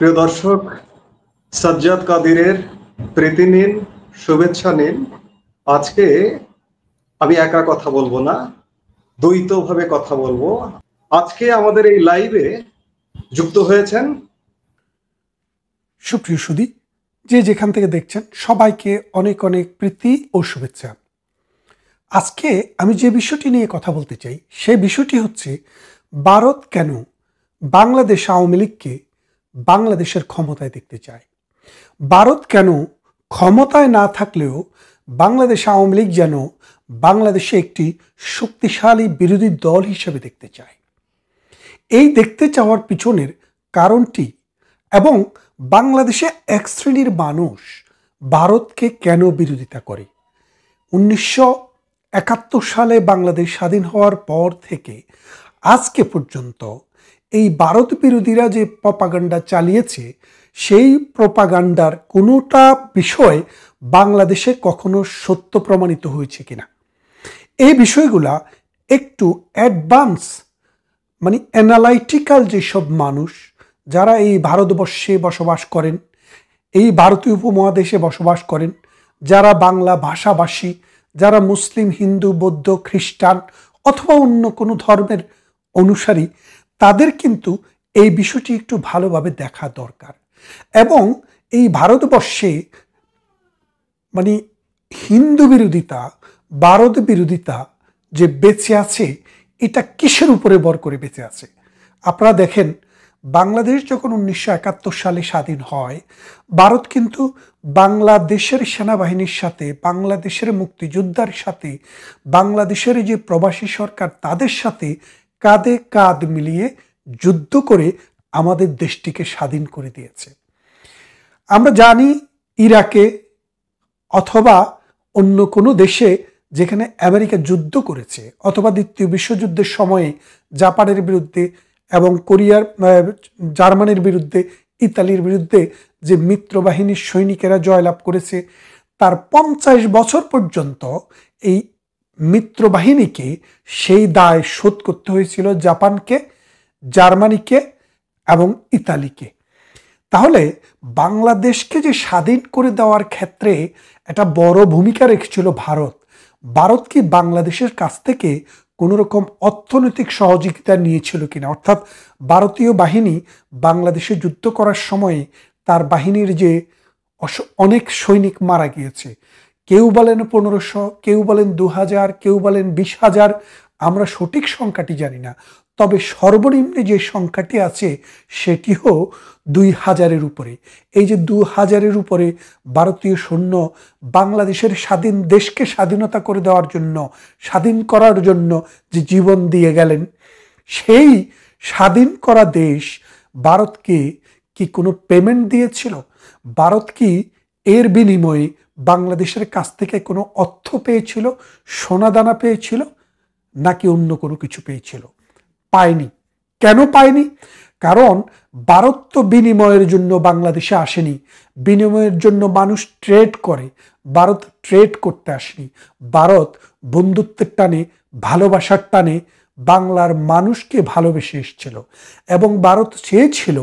প্রিয় দর্শক, সাজ্জাদ কাদিরের প্রীতি নিন, শুভেচ্ছা নিন। আজকে আমি একা কথা বলবো না, দ্বৈতভাবে কথা বলবো। আজকে আমাদের এই লাইভে যুক্ত হয়েছেন সুপ্রিয় সুধী, যে যেখান থেকে দেখছেন সবাইকে অনেক অনেক প্রীতি ও শুভেচ্ছা। আজকে আমি যে বিষয়টি নিয়ে কথা বলতে চাই সেই বিষয়টি হচ্ছে ভারত কেন বাংলাদেশ আওয়ামী লীগকে বাংলাদেশের ক্ষমতায় দেখতে চায়। ভারত কেন ক্ষমতায় না থাকলেও বাংলাদেশ আওয়ামী লীগ যেন বাংলাদেশে একটি শক্তিশালী বিরোধী দল হিসেবে দেখতে চায়। এই দেখতে চাওয়ার পিছনের কারণটি এবং বাংলাদেশে এক শ্রেণীর মানুষ ভারতকে কেন বিরোধিতা করে। 1971 সালে বাংলাদেশ স্বাধীন হওয়ার পর থেকে আজকে পর্যন্ত এই ভারত বিরোধীরা যে প্রপাগান্ডা চালিয়েছে সেই প্রপাগান্ডার কোনোটা বিষয় বাংলাদেশে কখনো সত্য প্রমাণিত হয়েছে কিনা, এই বিষয়গুলা একটু অ্যাডভান্স মানে অ্যানালাইটিক্যাল যেসব মানুষ যারা এই ভারতবর্ষে বসবাস করেন, এই ভারতীয় উপমহাদেশে বসবাস করেন, যারা বাংলা ভাষাভাষী, যারা মুসলিম, হিন্দু, বৌদ্ধ, খ্রিস্টান অথবা অন্য কোনো ধর্মের অনুসারী, তাদের কিন্তু এই বিষয়টি একটু ভালোভাবে দেখা দরকার। এবং এই ভারতবর্ষে মানে হিন্দু বিরোধিতা, ভারত বিরোধিতা যে বেঁচে আছে, এটা কিসের উপরে ভর করে বেঁচে আছে। আপনারা দেখেন, বাংলাদেশ যখন 1971 সালে স্বাধীন হয়, ভারত কিন্তু বাংলাদেশের সেনাবাহিনীর সাথে, বাংলাদেশের মুক্তিযোদ্ধার সাথে, বাংলাদেশের যে প্রবাসী সরকার তাদের সাথে কাঁধে কাঁধ মিলিয়ে যুদ্ধ করে আমাদের দেশটিকে স্বাধীন করে দিয়েছে। আমরা জানি ইরাকে অথবা অন্য কোনো দেশে যেখানে আমেরিকা যুদ্ধ করেছে, অথবা দ্বিতীয় বিশ্বযুদ্ধের সময়ে জাপানের বিরুদ্ধে এবং জার্মানির বিরুদ্ধে, ইতালির বিরুদ্ধে যে মিত্রবাহিনীর সৈনিকেরা জয়লাভ করেছে, তার 50 বছর পর্যন্ত এই মিত্রবাহিনীকে সেই দায় শোধ করতে হয়েছিল জাপানকে, জার্মানিকে এবং ইতালিকে। তাহলে বাংলাদেশকে যে স্বাধীন করে দেওয়ার ক্ষেত্রে একটা বড় ভূমিকা রেখেছিল ভারত। ভারত কি বাংলাদেশের কাছ থেকে কোনো রকম অর্থনৈতিক সহযোগিতা নিয়েছিল কিনা? অর্থাৎ ভারতীয় বাহিনী বাংলাদেশে যুদ্ধ করার সময় তার বাহিনীর যে অনেক সৈনিক মারা গিয়েছে, কেউ বলেন 1500, কেউ বলেন 2000, কেউ বলেন 20,000, আমরা সঠিক সংখ্যাটি জানি না। তবে সর্বনিম্নে যে সংখ্যাটি আছে সেটিও 2000-এর উপরে। এই যে 2000-এর উপরে ভারতীয় সৈন্য বাংলাদেশের স্বাধীন দেশকে স্বাধীনতা করে দেওয়ার জন্য, স্বাধীন করার জন্য যে জীবন দিয়ে গেলেন, সেই স্বাধীন করা দেশ ভারতকে কি কোনো পেমেন্ট দিয়েছিল? ভারত কি এর বিনিময়ে বাংলাদেশের কাছ থেকে কোনো অর্থ পেয়েছিল, সোনাদানা পেয়েছিল, নাকি অন্য কোনো কিছু পেয়েছিল? পায়নি। কেন পায়নি? কারণ ভারত তো বিনিময়ের জন্য বাংলাদেশে আসেনি। বিনিময়ের জন্য মানুষ ট্রেড করে, ভারত ট্রেড করতে আসেনি। ভারত বন্ধুত্বের টানে, ভালোবাসার টানে বাংলার মানুষকে ভালোবেসে এসেছিল। এবং ভারত চেয়েছিল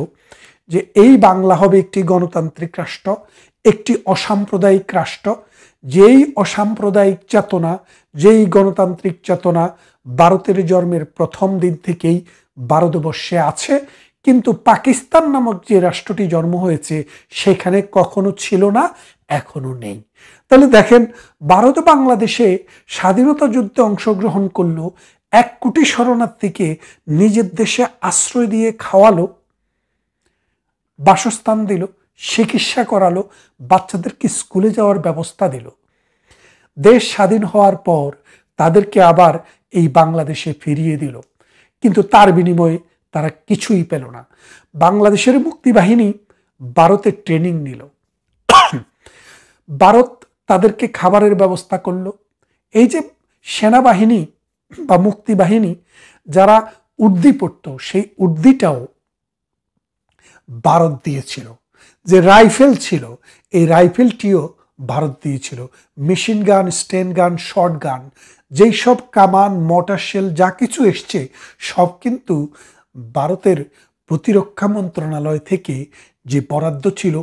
যে এই বাংলা হবে একটি গণতান্ত্রিক রাষ্ট্র, একটি অসাম্প্রদায়িক রাষ্ট্র। যেই অসাম্প্রদায়িক চেতনা, যেই গণতান্ত্রিক চেতনা ভারতের জন্মের প্রথম দিন থেকেই ভারতবর্ষে আছে, কিন্তু পাকিস্তান নামক যে রাষ্ট্রটি জন্ম হয়েছে সেখানে কখনো ছিল না, এখনো নেই। তাহলে দেখেন, ভারত বাংলাদেশে স্বাধীনতা যুদ্ধে অংশগ্রহণ করলো, 1 কোটি শরণার্থীকে নিজের দেশে আশ্রয় দিয়ে খাওয়ালো, বাসস্থান দিল, চিকিৎসা করালো, বাচ্চাদেরকে স্কুলে যাওয়ার ব্যবস্থা দিল। দেশ স্বাধীন হওয়ার পর তাদেরকে আবার এই বাংলাদেশে ফিরিয়ে দিল, কিন্তু তার বিনিময়ে তারা কিছুই পেল না। বাংলাদেশের মুক্তিবাহিনী ভারতের ট্রেনিং নিল, ভারত তাদেরকে খাবারের ব্যবস্থা করলো। এই যে সেনাবাহিনী বা মুক্তিবাহিনী যারা উর্দি পড়তো, সেই উর্দিটাও ভারত দিয়েছিল। যে রাইফেল ছিল, এই রাইফেলটিও ভারত দিয়েছিল। মেশিন গান, স্টেন গান, শর্ট গান, যেই সব কামান, মোটর শেল যা কিছু এসছে সব কিন্তু ভারতের প্রতিরক্ষা মন্ত্রণালয় থেকে যে বরাদ্দ ছিল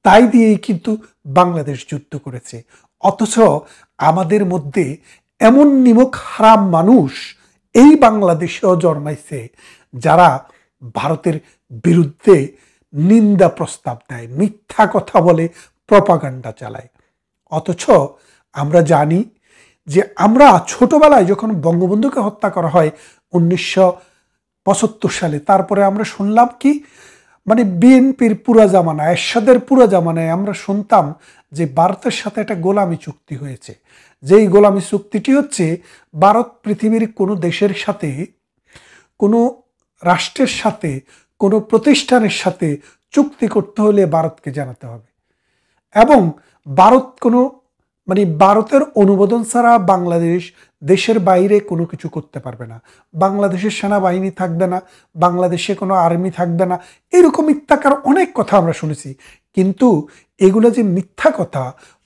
তাই দিয়েই কিন্তু বাংলাদেশ যুদ্ধ করেছে। অথচ আমাদের মধ্যে এমন নিমক হারাম মানুষ এই বাংলাদেশেও জন্মাইছে যারা ভারতের বিরুদ্ধে নিন্দা প্রস্তাব দেয়, মিথ্যা কথা বলে, প্রপাগান্ডা চালায়। অথচ আমরা জানি যে আমরা ছোটবেলায় যখন বঙ্গবন্ধুকে হত্যা করা হয় 1975 সালে, তারপরে আমরা শুনলাম কি, মানে বিএনপির পুরা জামানায়, এরশাদের পুরা জামানায় আমরা শুনতাম যে ভারতের সাথে একটা গোলামি চুক্তি হয়েছে। যেই গোলামি চুক্তিটি হচ্ছে, ভারত পৃথিবীর কোনো দেশের সাথে, কোনো রাষ্ট্রের সাথে, কোনো প্রতিষ্ঠানের সাথে চুক্তি করতে হলে ভারতকে জানাতে হবে এবং ভারত কোনো ভারতের অনুমোদন ছাড়া বাংলাদেশ দেশের বাইরে কোনো কিছু করতে পারবে না। বাংলাদেশের সেনাবাহিনী থাকবে না, বাংলাদেশে কোনো আর্মি থাকবে না, এরকম মিথ্যাকার অনেক কথা আমরা শুনেছি। কিন্তু এগুলো যে মিথ্যা কথা,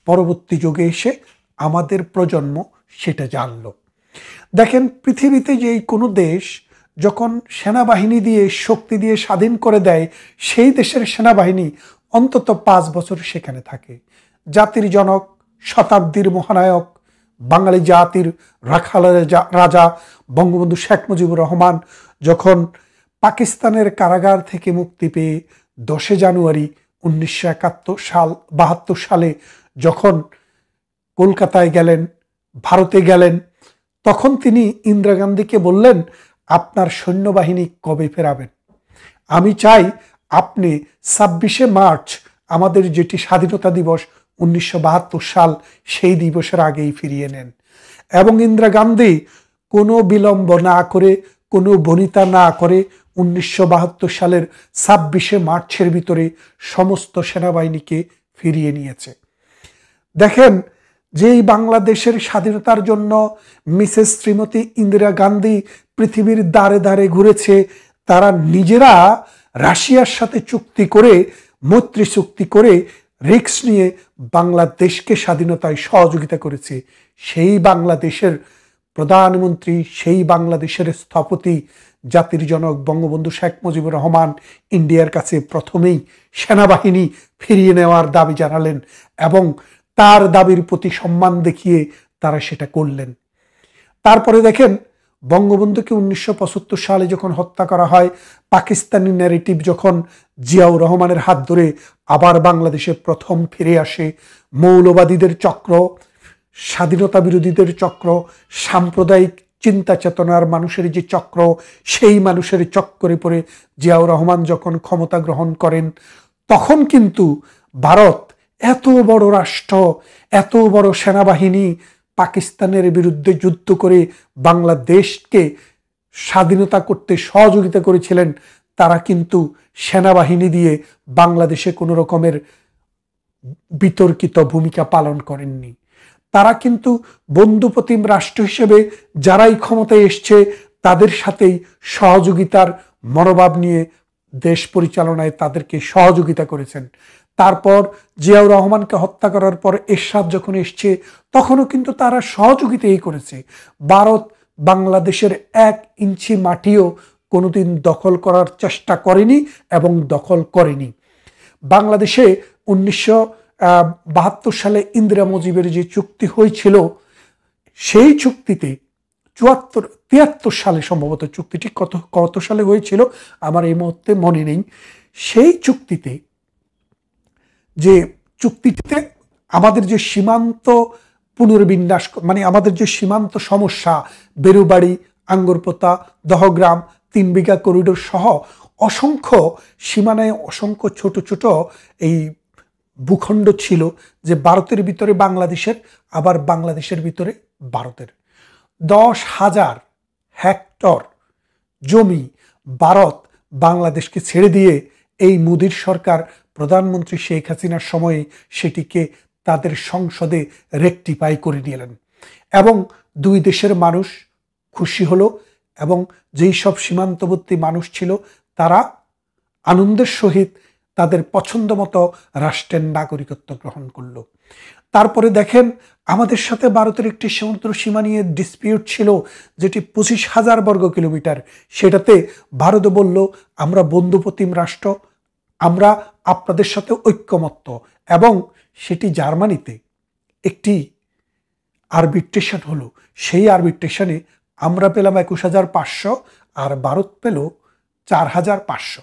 পরবর্তী যুগে এসে আমাদের প্রজন্ম সেটা জানলো। দেখেন, পৃথিবীতে যে কোনো দেশ যখন সেনাবাহিনী দিয়ে, শক্তি দিয়ে স্বাধীন করে দেয়, সেই দেশের সেনাবাহিনী অন্তত 5 বছর সেখানে থাকে। জাতির জনক, শতাব্দীর মহানায়ক, বাঙালি জাতির রাখালের রাজা বঙ্গবন্ধু শেখ মুজিবুর রহমান যখন পাকিস্তানের কারাগার থেকে মুক্তি পেয়ে 10 জানুয়ারি 1972 সালে যখন কলকাতায় গেলেন, ভারতে গেলেন, তখন তিনি ইন্দিরা গান্ধীকে বললেন, আপনার সৈন্যবাহিনী কবে ফেরাবেন? আমি চাই আপনি 26শে মার্চ, আমাদের যেটি স্বাধীনতা দিবস 1972 সাল, সেই দিবসের আগেই ফিরিয়ে নেন। এবং ইন্দিরা গান্ধী কোনো বিলম্ব না করে, কোনো বনিতা না করে 1972 সালের 26শে মার্চের ভিতরে সমস্ত সেনাবাহিনীকে ফিরিয়ে নিয়েছে। দেখেন, যেই বাংলাদেশের স্বাধীনতার জন্য মিসেস শ্রীমতী ইন্দিরা গান্ধী পৃথিবীর দ্বারে দ্বারে ঘুরেছে, তারা নিজেরা রাশিয়ার সাথে চুক্তি করে, মৈত্রী চুক্তি করে, রিস্ক নিয়ে বাংলাদেশকে স্বাধীনতায় সহযোগিতা করেছে। সেই বাংলাদেশের প্রধানমন্ত্রী, সেই বাংলাদেশের স্থপতি, জাতির জনক বঙ্গবন্ধু শেখ মুজিবুর রহমান ইন্ডিয়ার কাছে প্রথমেই সেনাবাহিনী ফিরিয়ে নেওয়ার দাবি জানালেন এবং তার দাবির প্রতি সম্মান দেখিয়ে তারা সেটা করলেন। তারপরে দেখেন, বঙ্গবন্ধুকে 1975 সালে যখন হত্যা করা হয়, পাকিস্তানি ন্যারেটিভ যখন জিয়াউর রহমানের হাত ধরে আবার বাংলাদেশে প্রথম ফিরে আসে, মৌলবাদীদের চক্র, স্বাধীনতা বিরোধীদের চক্র, সাম্প্রদায়িক চিন্তা চেতনার মানুষের যে চক্র, সেই মানুষের চক্করে পড়ে জিয়াউর রহমান যখন ক্ষমতা গ্রহণ করেন, তখন কিন্তু ভারত এত বড় রাষ্ট্র, এত বড় সেনাবাহিনী, পাকিস্তানের বিরুদ্ধে যুদ্ধ করে বাংলাদেশকে স্বাধীনতা করতে সহযোগিতা করেছিলেন, তারা কিন্তু সেনাবাহিনী দিয়ে বাংলাদেশে কোনো রকমের বিতর্কিত ভূমিকা পালন করেননি। তারা কিন্তু বন্ধুপ্রতিম রাষ্ট্র হিসেবে যারাই ক্ষমতায় এসছে তাদের সাথেই সহযোগিতার মনোভাব নিয়ে দেশ পরিচালনায় তাদেরকে সহযোগিতা করেছেন। তারপর জিয়াউর রহমানকে হত্যা করার পর এরশাদ যখন এসছে, তখনও কিন্তু তারা সহযোগিতাই করেছে। ভারত বাংলাদেশের 1 ইঞ্চি মাটিও কোনোদিন দখল করার চেষ্টা করেনি এবং দখল করেনি। বাংলাদেশে 1972 সালে ইন্দিরা মুজিবের যে চুক্তি হয়েছিল, সেই চুক্তিতে 73 সালে সম্ভবত চুক্তিটি কত সালে হয়েছিল আমার এই মুহূর্তে মনে নেই। সেই চুক্তিটিতে আমাদের যে সীমান্ত পুনর্বিন্যাস, আমাদের যে সীমান্ত সমস্যা, বেরুবাড়ি, আঙ্গুরপোতা, দহগ্রাম, 3 বিঘা করিডোর সহ অসংখ্য সীমানায় অসংখ্য ছোট ছোট এই ভূখণ্ড ছিল, যে ভারতের ভিতরে বাংলাদেশের, আবার বাংলাদেশের ভিতরে ভারতের। 10,000 হেক্টর জমি ভারত বাংলাদেশকে ছেড়ে দিয়ে এই মোদির সরকার, প্রধানমন্ত্রী শেখ হাসিনার সময়ে সেটিকে তাদের সংসদে রেকটিফাই করে নিলেন এবং 2 দেশের মানুষ খুশি হলো এবং যেই সব সীমান্তবর্তী মানুষ ছিল তারা আনন্দের সহিত তাদের পছন্দ মতো রাষ্ট্রের নাগরিকত্ব গ্রহণ করলো। তারপরে দেখেন, আমাদের সাথে ভারতের একটি সমুদ্র সীমা নিয়ে ডিসপিউট ছিল, যেটি 25,000 বর্গ কিলোমিটার। সেটাতে ভারত বলল, আমরা বন্ধুপ্রতিম রাষ্ট্র, আমরা আপনাদের সাথে ঐক্যমত্য, এবং সেটি জার্মানিতে একটি আরবিট্রেশন হলো। সেই আরবিট্রেশনে আমরা পেলাম 21,500 আর ভারত পেল 4,500,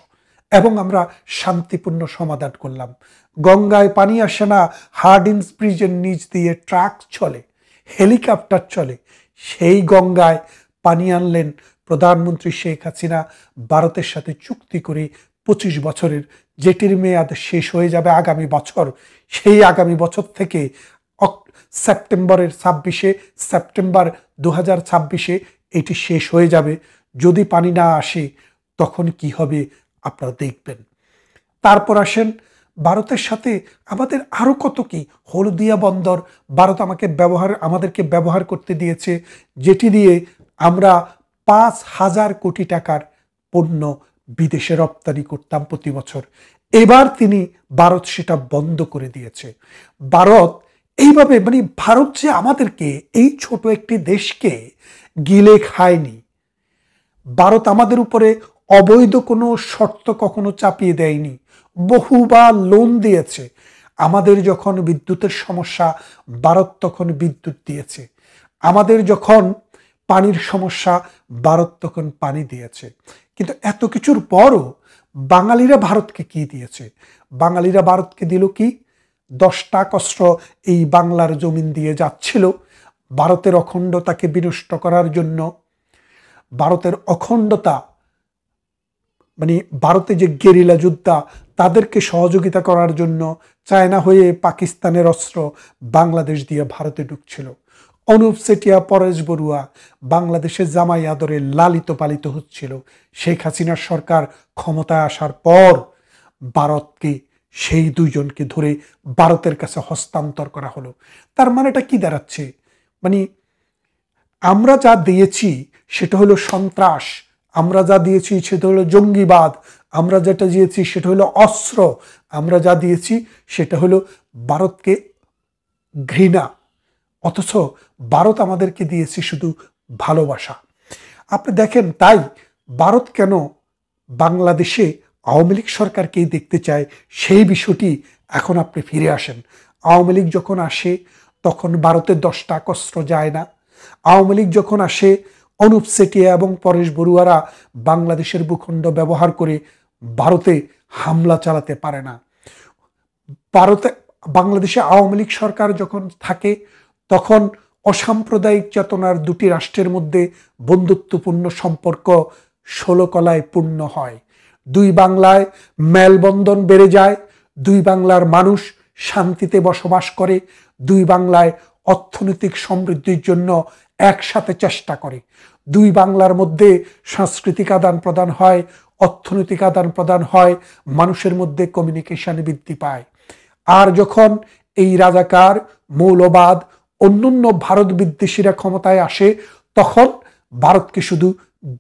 এবং আমরা শান্তিপূর্ণ সমাধান করলাম। গঙ্গায় পানি আসে না, হার্ডিন্স ব্রিজের নিচ দিয়ে ট্রাক চলে, হেলিকপ্টার চলে। সেই গঙ্গায় পানি আনলেন প্রধানমন্ত্রী শেখ হাসিনা ভারতের সাথে চুক্তি করে 25 বছরের, যেটির মেয়াদ শেষ হয়ে যাবে আগামী বছর। সেই আগামী বছর থেকে সেপ্টেম্বরের 2026 এটি শেষ হয়ে যাবে। যদি পানি না আসে তখন কি হবে আপনারা দেখবেন। তারপর আসেন ভারতের সাথে আমাদের আরো কত কি। হলদিয়া বন্দর ভারত আমাদেরকে ব্যবহার করতে দিয়েছে, যেটি দিয়ে আমরা 5,000 কোটি টাকার পণ্য বিদেশে রপ্তানি করতাম প্রতি বছর। এবার ভারত সেটা বন্ধ করে দিয়েছে। ভারত এইভাবে, ভারত যে আমাদেরকে, এই ছোট একটি দেশকে গিলে খায়নি। ভারত আমাদের উপরে অবৈধ কোনো শর্ত কখনো চাপিয়ে দেয়নি, বহুবার লোন দিয়েছে। আমাদের যখন বিদ্যুতের সমস্যা, ভারত তখন বিদ্যুৎ দিয়েছে। আমাদের যখন পানির সমস্যা, ভারত তখন পানি দিয়েছে। কিন্তু এত কিছুর পরও বাঙালিরা ভারতকে কি দিয়েছে? বাঙালিরা ভারতকে দিল কি? 10টা কষ্ট এই বাংলার জমিন দিয়ে যাচ্ছিল ভারতের অখণ্ডতাকে বিনষ্ট করার জন্য। ভারতের অখণ্ডতা, ভারতে যে গেরিলা যোদ্ধা, তাদেরকে সহযোগিতা করার জন্য চায়না হয়ে পাকিস্তানের অস্ত্র বাংলাদেশ দিয়ে ভারতে ঢুকছিল। অনুপ চেটিয়া, পরেশ বড়ুয়া বাংলাদেশের জামাই আদরে লালিত পালিত হচ্ছিল। শেখ হাসিনার সরকার ক্ষমতায় আসার পর ভারতকে, সেই দুইজনকে ধরে ভারতের কাছে হস্তান্তর করা হলো। তার মানেটা কি দাঁড়াচ্ছে? আমরা যা দিয়েছি সেটা হলো সন্ত্রাস, আমরা যা দিয়েছি সেটা হলো জঙ্গিবাদ, আমরা যেটা দিয়েছি সেটা হলো অস্ত্র, আমরা যা দিয়েছি সেটা হলো ভারতকে ঘৃণা। অথচ ভারত আমাদেরকে দিয়েছে শুধু ভালোবাসা। আপনি দেখেন, তাই ভারত কেন বাংলাদেশে আওয়ামী লীগ সরকারকেই দেখতে চায়, সেই বিষয়টি এখন আপনি ফিরে আসেন। আওয়ামী লীগ যখন আসে তখন ভারতের 10টা অস্ত্র যায় না। আওয়ামী লীগ যখন আসে, অনুপ চেটিয়া এবং পরেশ বড়ুয়ারা বাংলাদেশের ভূখণ্ড ব্যবহার করে ভারতে হামলা চালাতে পারে না। বাংলাদেশে আওয়ামী লীগ সরকার যখন থাকে তখন অসাম্প্রদায়িক চেতনার দুটি রাষ্ট্রের মধ্যে বন্ধুত্বপূর্ণ সম্পর্ক 16 কলায় পূর্ণ হয়। দুই বাংলায় মেলবন্ধন বেড়ে যায়, দুই বাংলার মানুষ শান্তিতে বসবাস করে, দুই বাংলায় অর্থনৈতিক সমৃদ্ধির জন্য একসাথে চেষ্টা করে, দুই বাংলার মধ্যে সাংস্কৃতিক আদান প্রদান হয়, অর্থনৈতিক আদান প্রদান হয়, মানুষের মধ্যে কমিউনিকেশন বৃদ্ধি পায়। আর যখন এই রাজাকার, মৌলবাদ, অন্যান্য ভারত বিদ্বেষীরা ক্ষমতায় আসে, তখন ভারতকে শুধু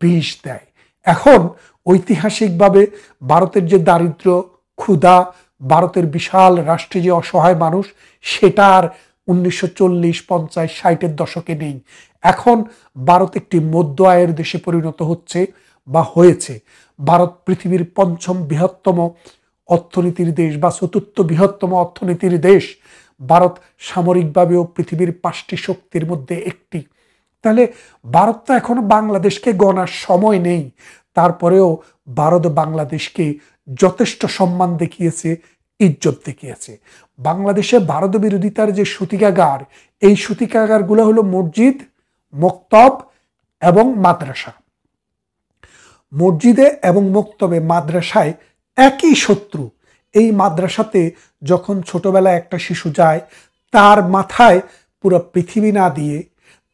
বিষ দেয়। এখন ঐতিহাসিকভাবে ভারতের যে দারিদ্র, ক্ষুধা, ভারতের বিশাল রাষ্ট্রে যে অসহায় মানুষ, সেটা আর 1940, 50, 60-এর দশকে নেই। এখন ভারত একটি মধ্য আয়ের দেশে পরিণত হচ্ছে বা হয়েছে। ভারত পৃথিবীর 5ম বৃহত্তম অর্থনীতির দেশ বা 4র্থ বৃহত্তম অর্থনীতির দেশ। ভারত সামরিকভাবেও পৃথিবীর 5টি শক্তির মধ্যে একটি। তাহলে ভারত তো এখনো বাংলাদেশকে গণার সময় নেই। তারপরেও ভারত বাংলাদেশকে যথেষ্ট সম্মান দেখিয়েছে, ইজ্জত দেখিয়েছে। বাংলাদেশে ভারত বিরোধিতার যে সূতিকাগার, এই সূতিকাগারগুলো হলো মসজিদ, মক্তব এবং মাদ্রাসা। মসজিদে এবং মক্তবে, মাদ্রাসায় একই শত্রু। এই মাদ্রাসাতে যখন ছোটবেলায় একটা শিশু যায়, তার মাথায় পুরো পৃথিবী না দিয়ে,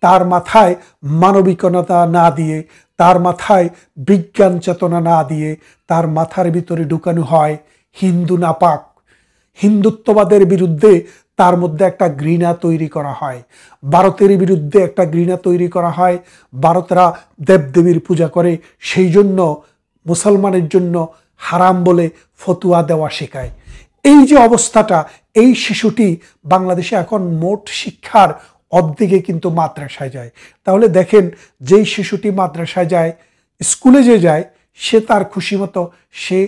তার মাথায় মানবিকতা না দিয়ে, তার মাথায় বিজ্ঞান চেতনা না দিয়ে, তার মাথার ভিতরে ঢুকানো হয় হিন্দু নাপাক, হিন্দুত্ববাদের বিরুদ্ধে তার মধ্যে একটা ঘৃণা তৈরি করা হয়, ভারতের বিরুদ্ধে একটা ঘৃণা তৈরি করা হয়। ভারতরা দেবদেবীর পূজা করে, সেই জন্য মুসলমানের জন্য হারাম বলে ফতুয়া দেওয়া শেখায়। এই যে অবস্থাটা, এই শিশুটি বাংলাদেশে এখন মোট শিক্ষার অর্ধেকে কিন্তু মাদ্রাসায় যায়। তাহলে দেখেন, যেই শিশুটি মাদ্রাসায় যায়, স্কুলে যে যায়, সে তার খুশি মতো, সে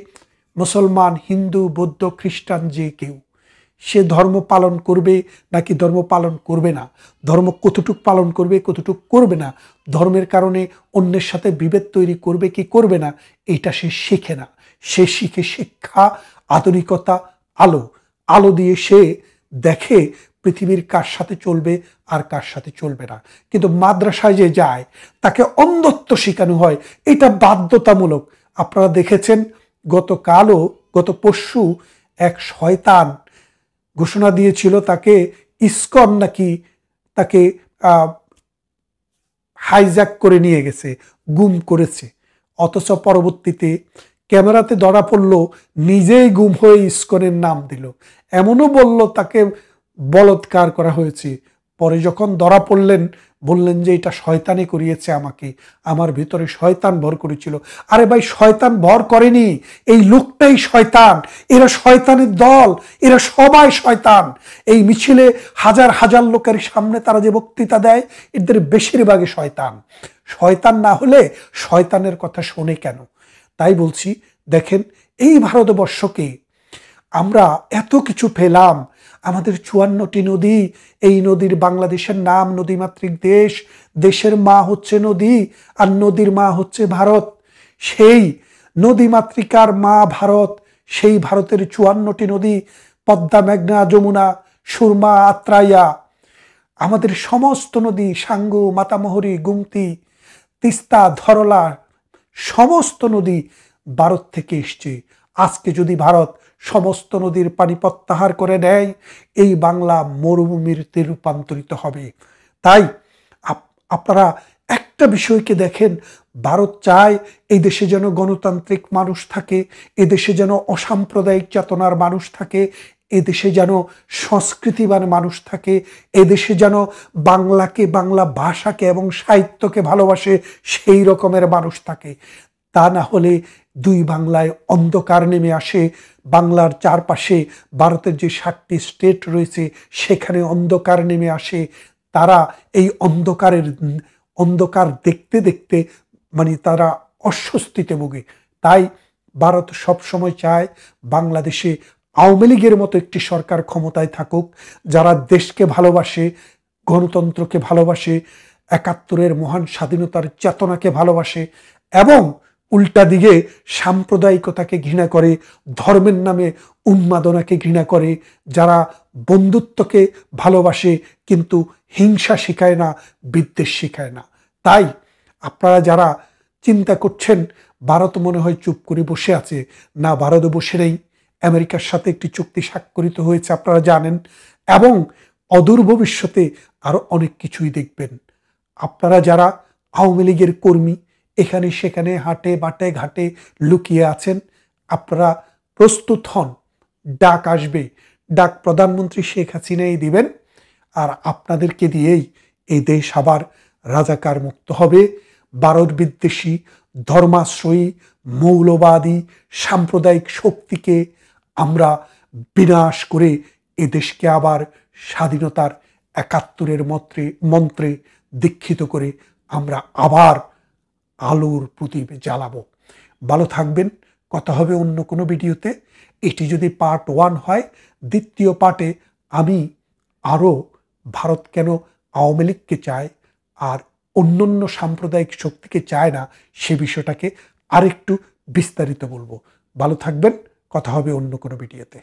মুসলমান, হিন্দু, বৌদ্ধ, খ্রিস্টান, যে কেউ, সে ধর্ম পালন করবে নাকি ধর্ম পালন করবে না, ধর্ম কতটুক পালন করবে কতটুক করবে না, ধর্মের কারণে অন্যের সাথে বিভেদ তৈরি করবে কি করবে না, এটা সে শিখে না। সে শিখে শিক্ষা, আধুনিকতা, আলো। আলো দিয়ে সে দেখে পৃথিবীর কার সাথে চলবে আর কার সাথে চলবে না। কিন্তু মাদ্রাসায় যে যায়, তাকে অন্ধত্ব শেখানো হয়, এটা বাধ্যতামূলক। আপনারা দেখেছেন, গত পরশু এক শয়তান ঘোষণা দিয়েছিল তাকে ইসকন নাকি তাকে হাইজ্যাক করে নিয়ে গেছে, গুম করেছে। অথচ পরবর্তীতে ক্যামেরাতে ধরা পড়লো নিজেই গুম হয়ে ইসকনের নাম দিল। এমনও বলল তাকে বলৎকার করা হয়েছে। পরে যখন ধরা পড়লেন, বললেন যে এটা শয়তানি করিয়েছে আমাকে, আমার ভিতরে শয়তান ভর করেছিল। আরে ভাই, শয়তান ভর করেনি, এই লোকটাই শয়তান। এরা শয়তানের দল, এরা সবাই শয়তান। এই মিছিলে হাজার হাজার লোকের সামনে তারা যে বক্তৃতা দেয়, এদের বেশিরভাগই শয়তান। শয়তান না হলে শয়তানের কথা শোনে কেন? তাই বলছি, দেখেন, এই ভারতবর্ষকে আমরা এত কিছু পেলাম, আমাদের 54টি নদী, এই নদীর বাংলাদেশের নাম নদীমাতৃক দেশ, দেশের মা হচ্ছে নদী আর নদীর মা হচ্ছে ভারত। সেই নদীমাতৃকার মা ভারত, সেই ভারতের 54টি নদী, পদ্মা, মেঘনা, যমুনা, সুরমা, আত্রাইয়া, আমাদের সমস্ত নদী, সাঙ্গু, মাতামোহরী, গুমতি, তিস্তা, ধরলা, সমস্ত নদী ভারত থেকে এসছে। আজকে যদি ভারত সমস্ত নদীর পানি প্রত্যাহার করে নেয়, এই বাংলা মরুভূমিতে রূপান্তরিত হবে। তাই আপনারা একটা বিষয়কে দেখেন, ভারত চায় এই দেশে যেন গণতান্ত্রিক মানুষ থাকে, এদেশে যেন অসাম্প্রদায়িক চেতনার মানুষ থাকে, এদেশে যেন সংস্কৃতিবান মানুষ থাকে, এদেশে যেন বাংলাকে, বাংলা ভাষাকে এবং সাহিত্যকে ভালোবাসে সেই রকমের মানুষ থাকে। তা না হলে দুই বাংলায় অন্ধকার নেমে আসে। বাংলার চারপাশে ভারতের যে 7টি স্টেট রয়েছে, সেখানে অন্ধকার নেমে আসে। তারা এই অন্ধকার দেখতে দেখতে তারা অস্বস্তিতে ভোগে। তাই ভারত সবসময় চায় বাংলাদেশে আওয়ামী লীগের মতো একটি সরকার ক্ষমতায় থাকুক, যারা দেশকে ভালোবাসে, গণতন্ত্রকে ভালোবাসে, 71-এর মহান স্বাধীনতার চেতনাকে ভালোবাসে এবং উল্টা দিকে সাম্প্রদায়িকতাকে ঘৃণা করে, ধর্মের নামে উন্মাদনাকে ঘৃণা করে, যারা বন্ধুত্বকে ভালোবাসে কিন্তু হিংসা শেখায় না, বিদ্বেষ শেখায় না। তাই আপনারা যারা চিন্তা করছেন ভারত মনে হয় চুপ করে বসে আছে, না, ভারত বসে নেই। আমেরিকার সাথে একটি চুক্তি স্বাক্ষরিত হয়েছে, আপনারা জানেন, এবং অদূর ভবিষ্যতে আরো অনেক কিছুই দেখবেন। আপনারা যারা আওয়ামী লীগের কর্মী, এখানে সেখানে হাটে বাটে ঘাটে লুকিয়ে আছেন, আপনারা প্রস্তুত হন, ডাক আসবে, ডাক প্রধানমন্ত্রী শেখ হাসিনাই দিবেন, আর আপনাদেরকে দিয়েই এই দেশ আবার রাজাকার মুক্ত হবে। ভারত বিদ্বেষী, ধর্মাশ্রয়ী, মৌলবাদী, সাম্প্রদায়িক শক্তিকে আমরা বিনাশ করে এ দেশকে আবার স্বাধীনতার 71-এর মন্ত্রে দীক্ষিত করে আমরা আবার আলোর প্রদীপ জ্বালাবো। ভালো থাকবেন, কথা হবে অন্য কোনো ভিডিওতে। এটি যদি পার্ট 1 হয়, দ্বিতীয় পার্টে আমি আরও ভারত কেন আওয়ামী লীগকে চায় আর অন্যান্য সাম্প্রদায়িক শক্তিকে চায় না, সে বিষয়টাকে আরেকটু বিস্তারিত বলবো। ভালো থাকবেন, কথা হবে অন্য কোনো ভিডিওতে।